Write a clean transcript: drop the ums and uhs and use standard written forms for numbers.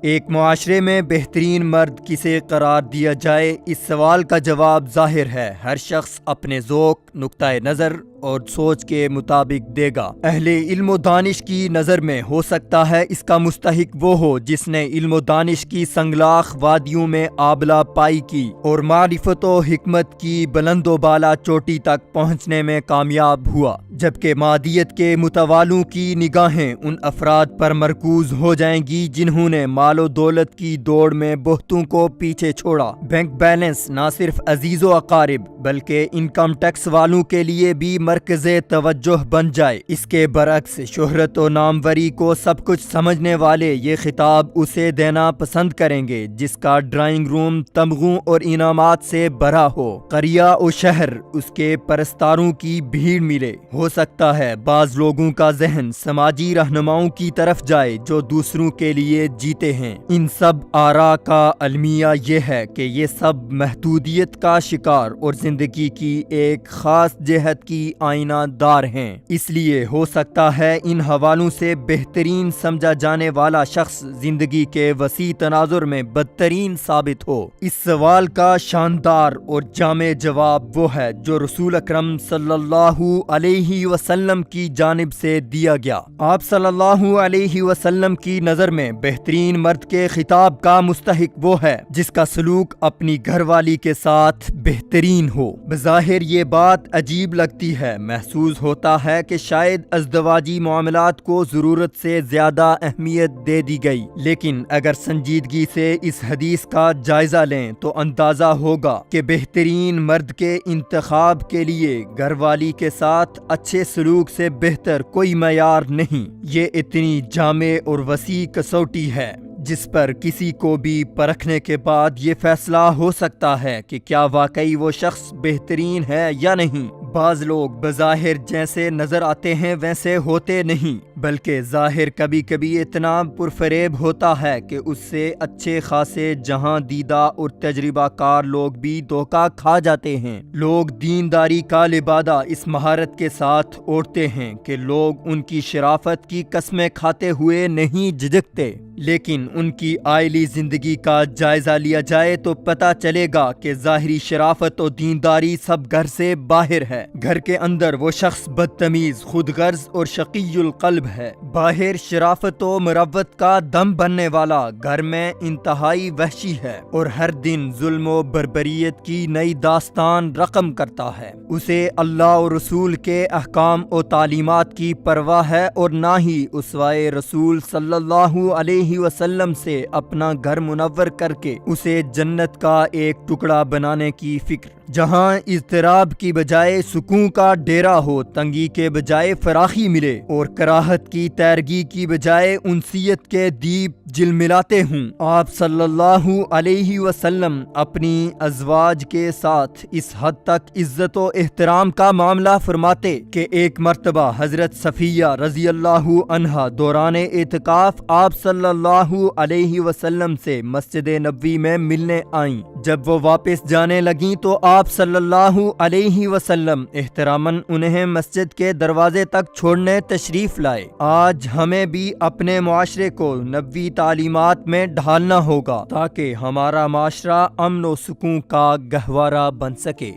ایک معاشرے میں بہترین مرد کسے قرار دیا جائے؟ اس سوال کا جواب ظاہر ہے، ہر شخص اپنے ذوق، نقطۂ نظر اور سوچ کے مطابق دے گا۔ اہل علم و دانش کی نظر میں ہو سکتا ہے اس کا مستحق وہ ہو جس نے علم و دانش کی سنگلاخ وادیوں میں آبلا پائی کی اور معرفت و حکمت کی بلند و بالا چوٹی تک پہنچنے میں کامیاب ہوا، جبکہ مادیت کے متوالوں کی نگاہیں ان افراد پر مرکوز ہو جائیں گی جنہوں نے مال و دولت کی دوڑ میں بہتوں کو پیچھے چھوڑا۔ بینک بیلنس نہ صرف عزیز و اقارب بلکہ انکم ٹیکس والوں کے لیے بھی مرکز توجہ بن جائے۔ اس کے برعکس شہرت و ناموری کو سب کچھ سمجھنے والے یہ خطاب اسے دینا پسند کریں گے جس کا ڈرائنگ روم تمغوں اور انعامات سے بھرا ہو، قریہ و شہر اس کے پرستاروں کی بھیڑ ملے۔ ہو سکتا ہے بعض لوگوں کا ذہن سماجی رہنماؤں کی طرف جائے جو دوسروں کے لیے جیتے ہیں۔ ان سب آراء کا المیہ یہ ہے کہ یہ سب محدودیت کا شکار اور زندگی کی ایک خاص جہت کی آئینہ دار ہیں۔ اس لیے ہو سکتا ہے ان حوالوں سے بہترین سمجھا جانے والا شخص زندگی کے وسیع تناظر میں بدترین ثابت ہو۔ اس سوال کا شاندار اور جامع جواب وہ ہے جو رسول اکرم صلی اللہ علیہ وسلم کی جانب سے دیا گیا۔ آپ صلی اللہ علیہ وسلم کی نظر میں بہترین مرد کے خطاب کا مستحق وہ ہے جس کا سلوک اپنی گھر والی کے ساتھ بہترین ہو۔ بظاہر یہ بات عجیب لگتی ہے، محسوس ہوتا ہے کہ شاید ازدواجی معاملات کو ضرورت سے زیادہ اہمیت دے دی گئی، لیکن اگر سنجیدگی سے اس حدیث کا جائزہ لیں تو اندازہ ہوگا کہ بہترین مرد کے انتخاب کے لیے گھر والی کے ساتھ اچھے سلوک سے بہتر کوئی معیار نہیں۔ یہ اتنی جامع اور وسیع کسوٹی ہے جس پر کسی کو بھی پرکھنے کے بعد یہ فیصلہ ہو سکتا ہے کہ کیا واقعی وہ شخص بہترین ہے یا نہیں۔ بعض لوگ بظاہر جیسے نظر آتے ہیں ویسے ہوتے نہیں، بلکہ ظاہر کبھی کبھی اتنا پرفریب ہوتا ہے کہ اس سے اچھے خاصے جہاں دیدہ اور تجربہ کار لوگ بھی دھوکہ کھا جاتے ہیں۔ لوگ دینداری کا لبادہ اس مہارت کے ساتھ اوڑھتے ہیں کہ لوگ ان کی شرافت کی قسمیں کھاتے ہوئے نہیں جھجکتے، لیکن ان کی عائلی زندگی کا جائزہ لیا جائے تو پتہ چلے گا کہ ظاہری شرافت و دینداری سب گھر سے باہر ہے۔ گھر کے اندر وہ شخص بدتمیز، خود غرض اور شقی القلب ہے، باہر شرافت و مروت کا دم بننے والا، گھر میں انتہائی وحشی ہے اور ہر دن ظلم و بربریت کی نئی داستان رقم کرتا ہے۔ اسے اللہ اور رسول کے احکام و تعلیمات کی پرواہ ہے اور نہ ہی اسوائے رسول صلی اللہ علیہ وسلم سے اپنا گھر منور کر کے اسے جنت کا ایک ٹکڑا بنانے کی فکر۔ جہاں اضطراب کی بجائے سکون کا ڈیرا ہو، تنگی کے بجائے فراخی ملے اور کراہت کی تیرگی کی بجائے انسیت کے دیپ جلملاتے ہوں۔ آپ صلی اللہ علیہ وسلم اپنی ازواج کے ساتھ اس حد تک عزت و احترام کا معاملہ فرماتے کہ ایک مرتبہ حضرت صفیہ رضی اللہ عنہا دوران اعتکاف آپ صلی اللہ علیہ وسلم سے مسجد نبوی میں ملنے آئیں۔ جب وہ واپس جانے لگیں تو آپ صلی اللہ علیہ وسلم احتراماً انہیں مسجد کے دروازے تک چھوڑنے تشریف لائے۔ آج ہمیں بھی اپنے معاشرے کو نبوی تعلیمات میں ڈھالنا ہوگا تاکہ ہمارا معاشرہ امن و سکون کا گہوارہ بن سکے۔